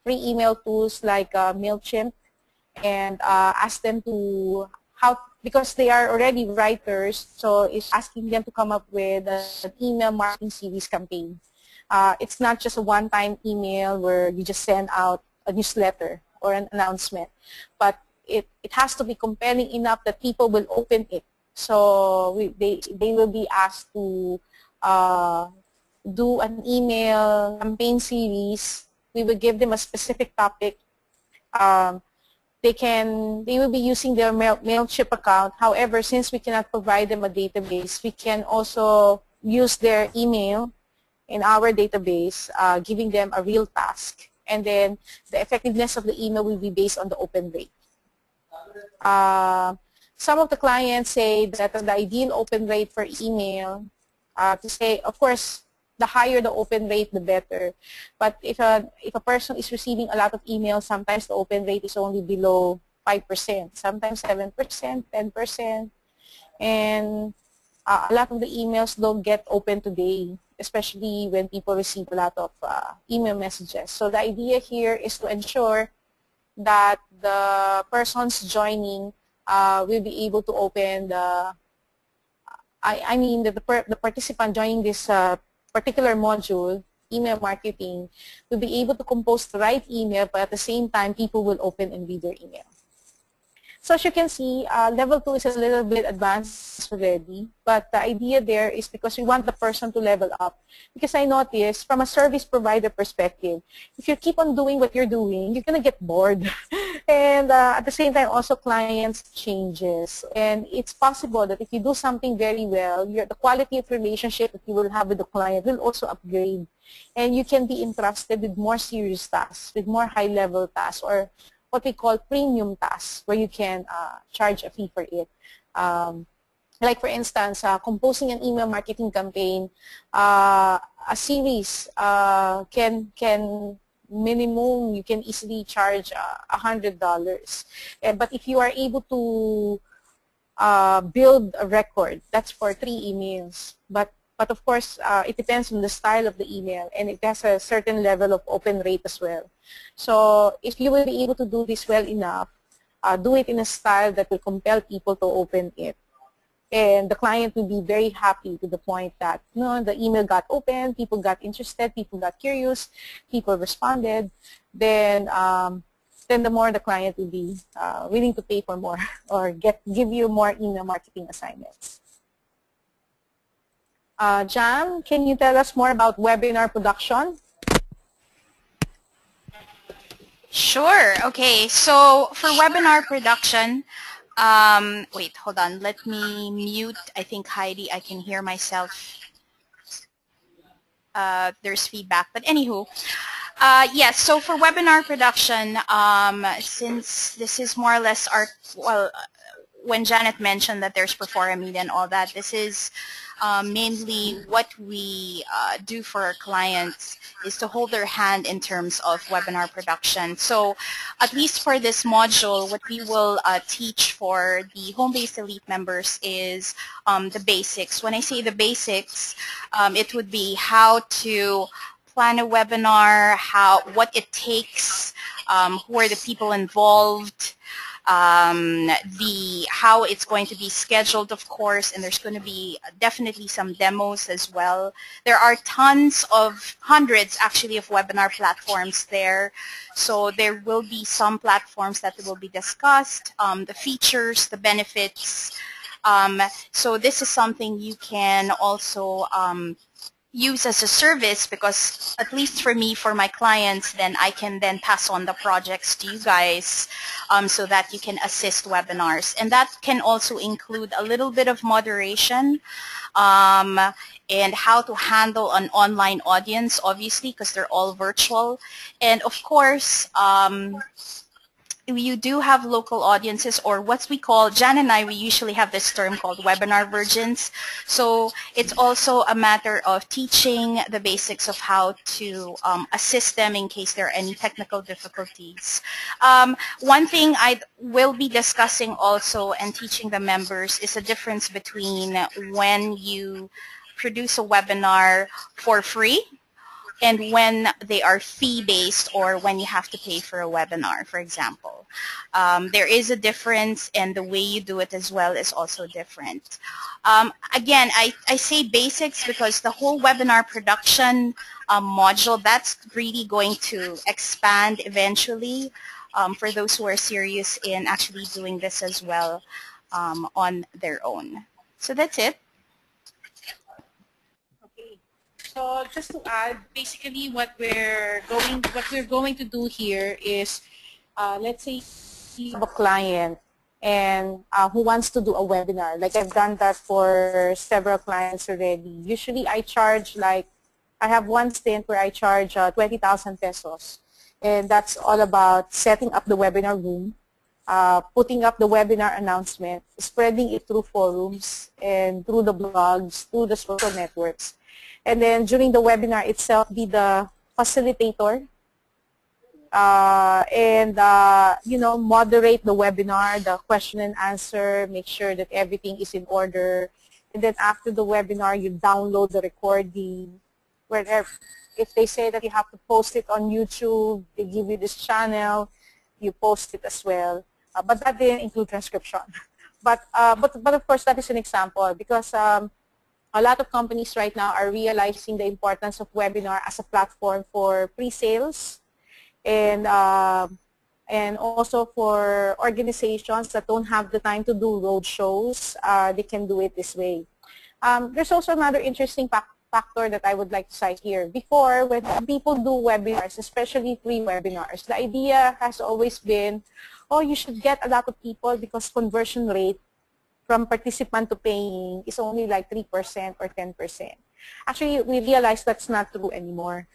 free email tools like MailChimp, and ask them to because they are already writers, so it's asking them to come up with an email marketing series campaign. It's not just a one-time email where you just send out a newsletter or an announcement, but it has to be compelling enough that people will open it. So they will be asked to do an email campaign series. We will give them a specific topic. They will be using their MailChimp account. However, since we cannot provide them a database, we can also use their email in our database, giving them a real task. And then the effectiveness of the email will be based on the open rate. Some of the clients say that the ideal open rate for email, to say, of course, the higher the open rate, the better. But if a person is receiving a lot of emails, sometimes the open rate is only below 5%, sometimes 7%, 10%. And a lot of the emails don't get open today, especially when people receive a lot of email messages. So the idea here is to ensure that the persons joining will be able to open the participant joining this particular module email marketing to be able to compose the right email, but at the same time, people will open and read their email. So as you can see, level 2 is a little bit advanced already, but the idea there is because we want the person to level up. Because I noticed from a service provider perspective, if you keep on doing what you're doing, you're going to get bored. And at the same time, also clients changes. And it's possible that if you do something very well, the quality of relationship that you will have with the client will also upgrade. And you can be entrusted with more serious tasks, with more high-level tasks, or what we call premium tasks, where you can charge a fee for it. Like for instance, composing an email marketing campaign, a series can minimum, you can easily charge $100. But if you are able to build a record, that's for 3 emails. But of course, it depends on the style of the email, and it has a certain level of open rate as well. So if you will be able to do this well enough, do it in a style that will compel people to open it. And the client will be very happy to the point that, the email got open, people got interested, people got curious, people responded. Then the more the client will be willing to pay for more or give you more email marketing assignments. Jam, can you tell us more about webinar production? Sure. Okay. So for webinar production, wait, hold on. Let me mute. I think Heidi, I can hear myself. There's feedback. But anywho, yes. So for webinar production, since this is more or less when Janet mentioned that there's Performa Media and all that, this is mainly what we do for our clients is to hold their hand in terms of webinar production. So at least for this module, what we will teach for the Home-Based Elite members is the basics. When I say the basics, it would be how to plan a webinar, what it takes, who are the people involved, how it's going to be scheduled, of course, and there's going to be definitely some demos as well. There are hundreds actually of webinar platforms there. So there will be some platforms that will be discussed, the features, the benefits. So this is something you can also use as a service, because at least for me, for my clients, then I can then pass on the projects to you guys so that you can assist webinars. And that can also include a little bit of moderation and how to handle an online audience, obviously, because they're all virtual. And of course, you do have local audiences, or what we call, Jan and I, we usually have this term called webinar virgins. So it's also a matter of teaching the basics of how to assist them in case there are any technical difficulties. One thing I will be discussing also and teaching the members is the difference between when you produce a webinar for free and when they are fee-based, or when you have to pay for a webinar, for example. There is a difference, and the way you do it as well is also different. Again, I say basics because the whole webinar production module, that's really going to expand eventually for those who are serious in actually doing this as well on their own. So that's it. So just to add, basically what we're going to do here is, let's say you have a client and who wants to do a webinar. Like I've done that for several clients already. Usually I charge, like, I have one stint where I charge 20,000 pesos. And that's all about setting up the webinar room, putting up the webinar announcement, spreading it through forums and through the blogs, through the social networks. And then during the webinar itself, be the facilitator and, moderate the webinar, the question and answer, make sure that everything is in order. And then after the webinar, you download the recording. Wherever, if they say that you have to post it on YouTube, they give you this channel, you post it as well. But that didn't include transcription. But of course, that is an example because a lot of companies right now are realizing the importance of webinar as a platform for pre-sales and also for organizations that don't have the time to do road shows, they can do it this way. There's also another interesting factor that I would like to cite here. Before, when people do webinars, especially free webinars, the idea has always been, oh, you should get a lot of people because conversion rate from participant to paying is only like 3% or 10%. Actually, we realized that's not true anymore.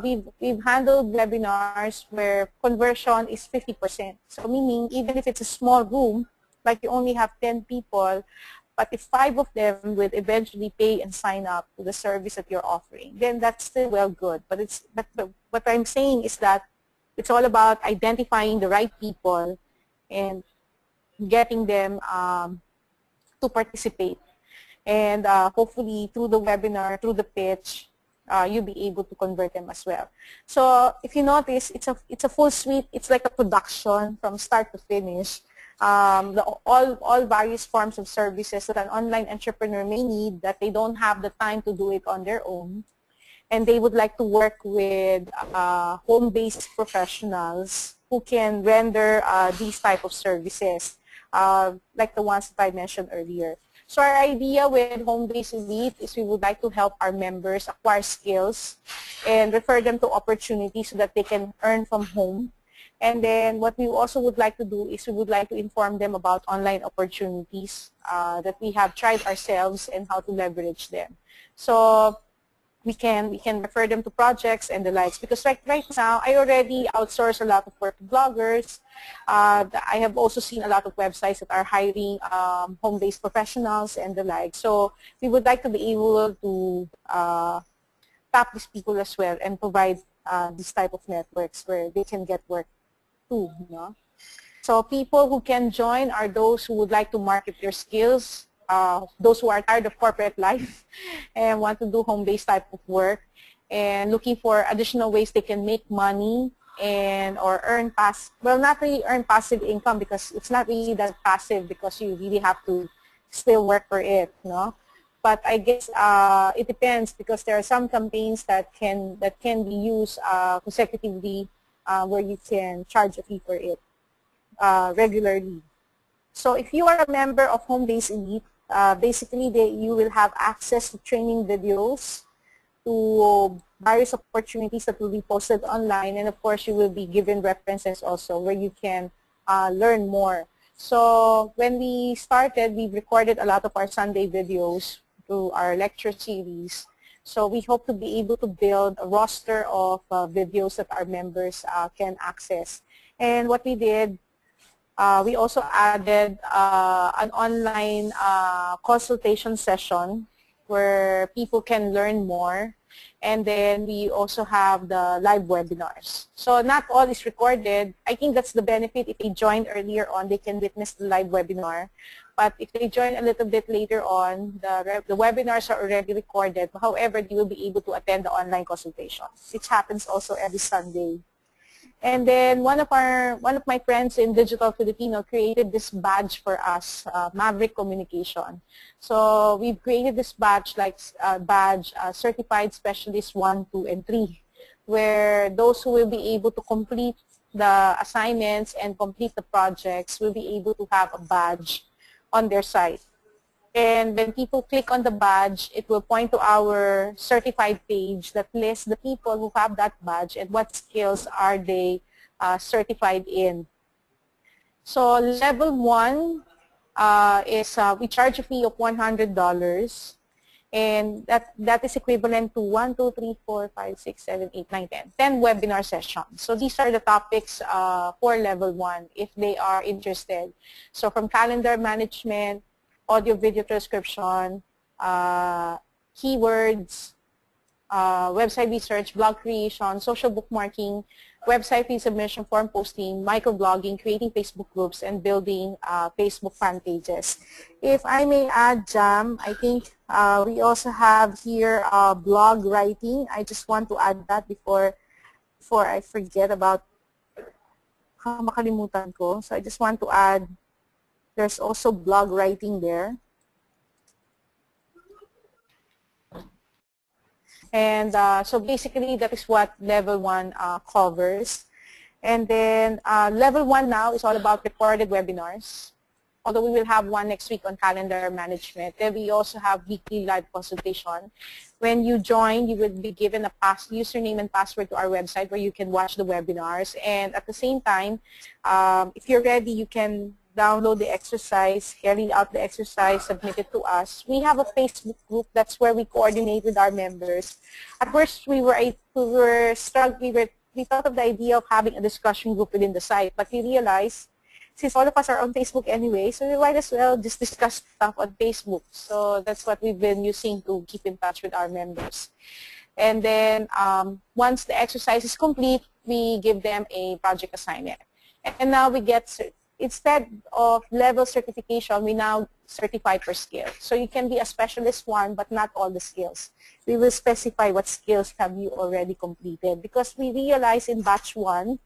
We've handled webinars where conversion is 50%. So meaning, even if it's a small room, like you only have 10 people, but if 5 of them will eventually pay and sign up to the service that you're offering, then that's still well good. But what I'm saying is that it's all about identifying the right people and getting them to participate. And hopefully through the webinar, through the pitch, you'll be able to convert them as well. So if you notice, it's a full suite. It's like a production from start to finish. All various forms of services that an online entrepreneur may need that they don't have the time to do it on their own. And they would like to work with home-based professionals who can render these type of services, like the ones that I mentioned earlier. So our idea with Home-Based Elite is we would like to help our members acquire skills and refer them to opportunities so that they can earn from home. And then what we also would like to do is we would like to inform them about online opportunities that we have tried ourselves and how to leverage them. So we can refer them to projects and the likes, because right now I already outsource a lot of work to bloggers. I have also seen a lot of websites that are hiring home-based professionals and the like. So we would like to be able to tap these people as well and provide this type of networks where they can get work too. You know? So people who can join are those who would like to market their skills, those who are tired of corporate life and want to do home-based type of work and looking for additional ways they can make money and or earn not really earn passive income, because it's not really that passive because you really have to still work for it, no? But I guess it depends, because there are some campaigns that can be used consecutively where you can charge a fee for it regularly. So if you are a member of Home-Based Elite, basically you will have access to training videos, to various opportunities that will be posted online, and of course you will be given references also where you can learn more. So when we started, we recorded a lot of our Sunday videos through our lecture series. So we hope to be able to build a roster of videos that our members can access. And what we did, we also added an online consultation session where people can learn more. And then we also have the live webinars. So not all is recorded. I think that's the benefit. If they join earlier on, they can witness the live webinar. But if they join a little bit later on, the webinars are already recorded. However, they will be able to attend the online consultations, which happens also every Sunday. And then one of my friends in Digital Filipino created this badge for us, Maverick Communication. So we've created this badge, Certified Specialist 1, 2, and 3, where those who will be able to complete the assignments and complete the projects will be able to have a badge on their site. And when people click on the badge, it will point to our certified page that lists the people who have that badge and what skills are they certified in. So level 1 is we charge a fee of $100, and that is equivalent to 1, 2, 3, 4, 5, 6, 7, 8, 9, 10 webinar sessions. So these are the topics for level 1 if they are interested. So from calendar management, audio-video transcription, keywords, website research, blog creation, social bookmarking, website resubmission, form posting, microblogging, creating Facebook groups, and building Facebook fan pages. If I may add, Jam, I think we also have here blog writing. I just want to add that before I forget about makalimutan ko. So I just want to add, there's also blog writing there. And so basically, that is what level 1 covers. And then level 1 now is all about recorded webinars. Although we will have one next week on calendar management. Then we also have weekly live consultation. When you join, you will be given a username and password to our website where you can watch the webinars. And at the same time, if you're ready, you can download the exercise, carry out the exercise, submit it to us. We have a Facebook group. That's where we coordinate with our members. At first, we thought of the idea of having a discussion group within the site, but we realized since all of us are on Facebook anyway, so we might as well just discuss stuff on Facebook. So that's what we've been using to keep in touch with our members. And then once the exercise is complete, we give them a project assignment. And now we get, instead of level certification, we now certify per skill. So you can be a specialist one, but not all the skills. We will specify what skills have you already completed, because we realize in batch 1,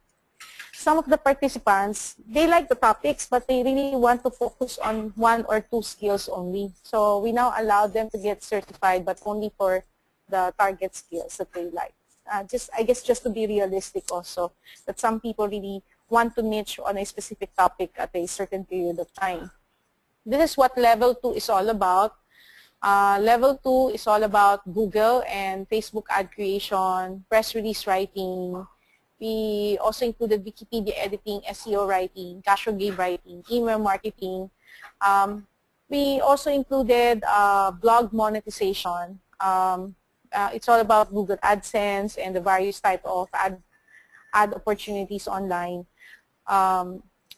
some of the participants, they like the topics, but they really want to focus on 1 or 2 skills only. So we now allow them to get certified, but only for the target skills that they like. I guess just to be realistic also, that some people really want to niche on a specific topic at a certain period of time. This is what level 2 is all about. Level 2 is all about Google and Facebook ad creation, press release writing. We also included Wikipedia editing, SEO writing, casual game writing, email marketing. We also included blog monetization. It's all about Google AdSense and the various type of ad opportunities online.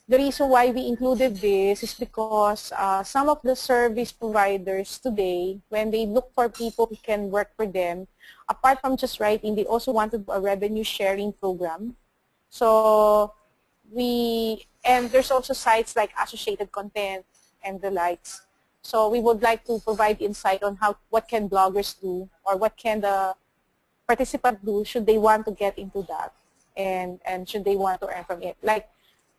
The reason why we included this is because some of the service providers today, when they look for people who can work for them, apart from just writing, they also wanted a revenue sharing program. So and there's also sites like Associated Content and the likes. So we would like to provide insight on what can bloggers do, or what can the participant do should they want to get into that, and should they want to earn from it. Like,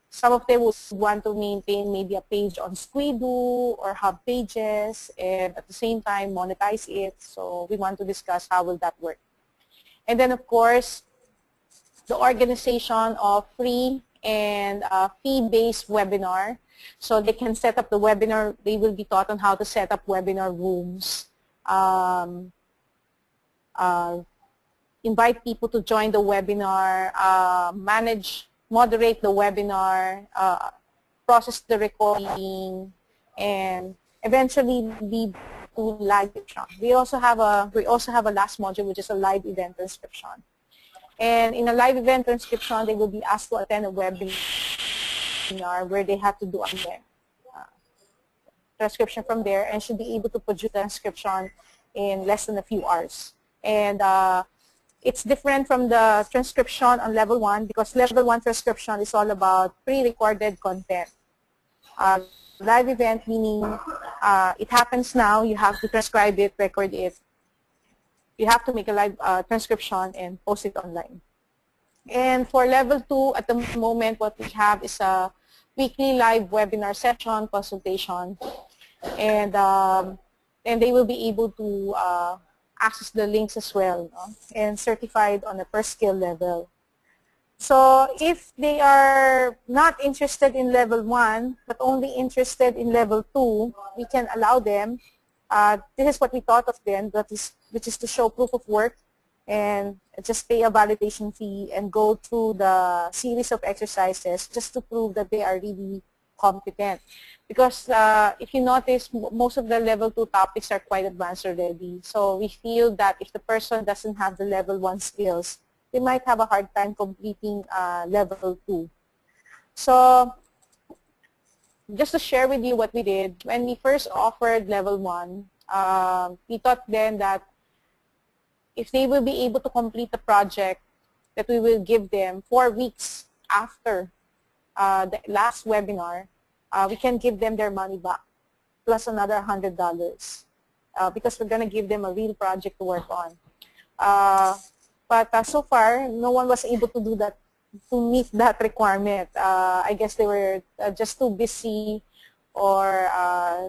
some of them would want to maintain maybe a page on Squidoo or Hub Pages, and at the same time monetize it. So we want to discuss how will that work. And then, of course, the organization of free and fee-based webinar. So they can set up the webinar. They will be taught on how to set up webinar rooms, invite people to join the webinar, moderate the webinar, process the recording, and eventually lead to live inscription. We also have a last module, which is a live event transcription. And in a live event transcription, they will be asked to attend a webinar where they have to do a transcription from there, and should be able to produce the transcription in less than a few hours. And it's different from the transcription on level 1, because level 1 transcription is all about pre-recorded content. Live event meaning it happens now, you have to transcribe it, record it. You have to make a live transcription and post it online. And for level 2, at the moment, what we have is a weekly live webinar session, consultation, and they will be able to access the links as well, no? And certified on a per skill level. So if they are not interested in level 1, but only interested in level 2, we can allow them. This is what we thought of them, which is to show proof of work and just pay a validation fee and go through the series of exercises just to prove that they are really competent. Because if you notice, most of the level 2 topics are quite advanced already. So we feel that if the person doesn't have the level 1 skills, they might have a hard time completing level 2. So just to share with you what we did, when we first offered level 1, we thought then that if they will be able to complete the project, that we will give them 4 weeks after the last webinar, we can give them their money back, plus another $100, because we're going to give them a real project to work on. But so far, no one was able to do that, to meet that requirement. I guess they were just too busy or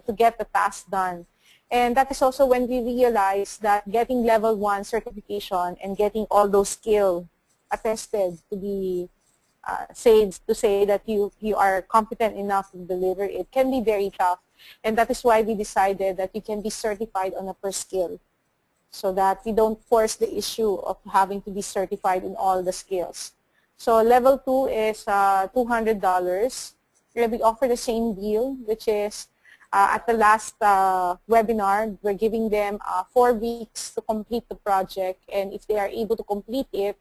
to get the task done. And that is also when we realized that getting level 1 certification and getting all those skills attested to be to say that you are competent enough to deliver it can be very tough. And that is why we decided that you can be certified on a per skill, so that we don't force the issue of having to be certified in all the skills. So level 2 is $200. We offer the same deal, which is at the last webinar, we're giving them 4 weeks to complete the project. And if they are able to complete it,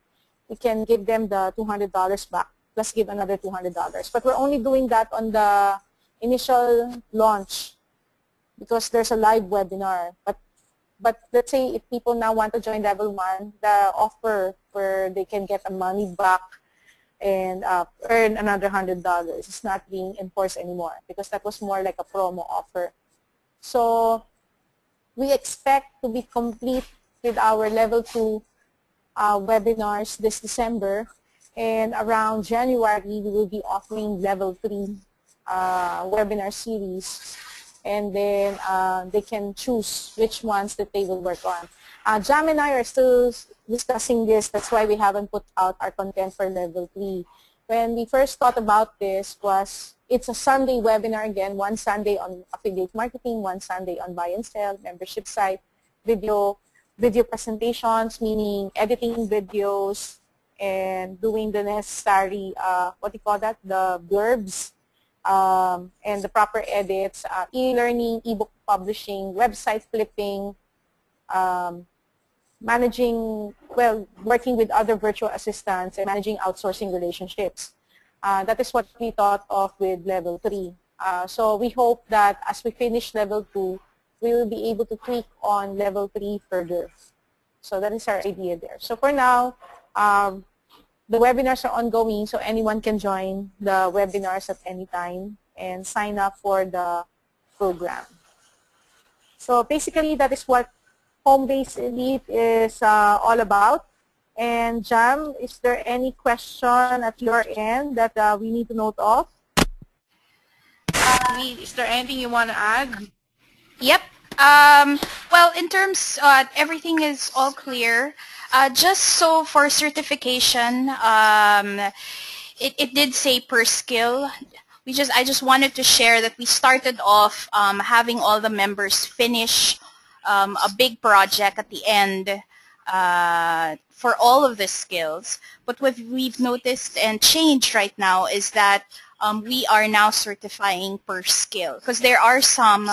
we can give them the $200 back, plus give another $200. But we're only doing that on the initial launch because there's a live webinar. But let's say if people now want to join level 1, the offer where they can get a money back and earn another $100 is not being enforced anymore, because that was more like a promo offer. So we expect to be complete with our level 2 webinars this December, and around January we will be offering level 3 webinar series, and then they can choose which ones that they will work on. Jam and I are still discussing this. That's why we haven't put out our content for level 3. When we first thought about this, it's a Sunday webinar again, one Sunday on affiliate marketing, one Sunday on buy and sell, membership site, video presentations, meaning editing videos and doing the necessary, the blurbs, and the proper edits, e-learning, ebook publishing, website flipping, working with other virtual assistants and managing outsourcing relationships. That is what we thought of with level 3. So we hope that as we finish level 2, we will be able to tweak on level 3 further. So that is our idea there. So for now, the webinars are ongoing, so anyone can join the webinars at any time and sign up for the program. So basically, that is what Home-Based Elite is all about. And Jam, is there any question at your end that we need to note of? Is there anything you want to add? Yep. Well, in terms, everything is all clear. Just so for certification, it did say per skill. I just wanted to share that we started off having all the members finish a big project at the end for all of the skills. But what we've noticed and changed right now is that we are now certifying per skill, because there are some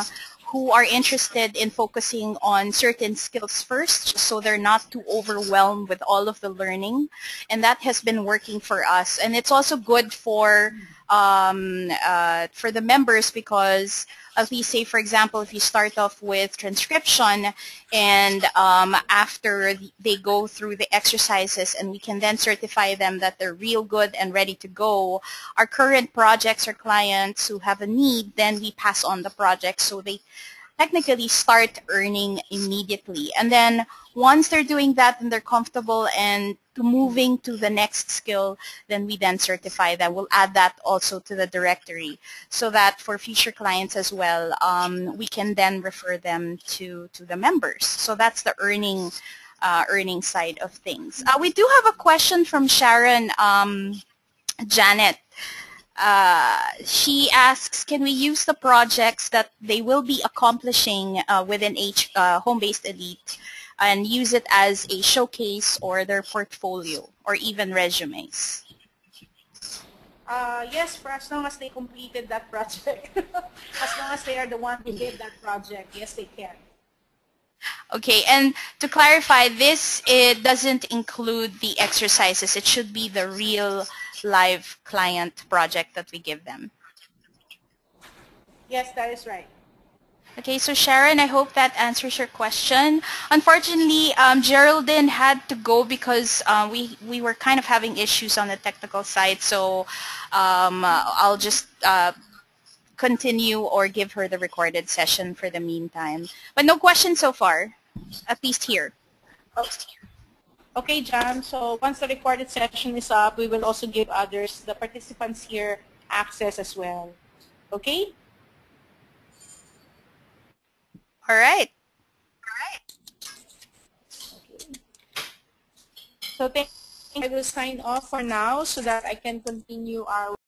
who are interested in focusing on certain skills first, so they're not too overwhelmed with all of the learning, and that has been working for us. And it's also good for the members, because at least, say for example, if you start off with transcription and after they go through the exercises, and we can then certify them that they're real good and ready to go, our current projects or clients who have a need, then we pass on the project, so they technically start earning immediately. And then once they're doing that and they're comfortable and moving to the next skill, then we then certify them. We'll add that also to the directory, so that for future clients as well, we can then refer them to the members. So that's the earning side of things. We do have a question from Sharon Janet. She asks, can we use the projects that they will be accomplishing within Home-Based Elite and use it as a showcase or their portfolio or even resumes? Yes, for as long as they completed that project. As long as they are the one who did that project, yes, they can. Okay, and to clarify, it doesn't include the exercises. It should be the real live client project that we give them. Yes, that is right. Okay, so Sharon, I hope that answers your question. Unfortunately, Geraldine had to go because we were kind of having issues on the technical side, so I'll just continue or give her the recorded session for the meantime. But no questions so far, at least here. Okay, Jan, so once the recorded session is up, we will also give others, the participants here, access as well. Okay? All right. So I will sign off for now so that I can continue our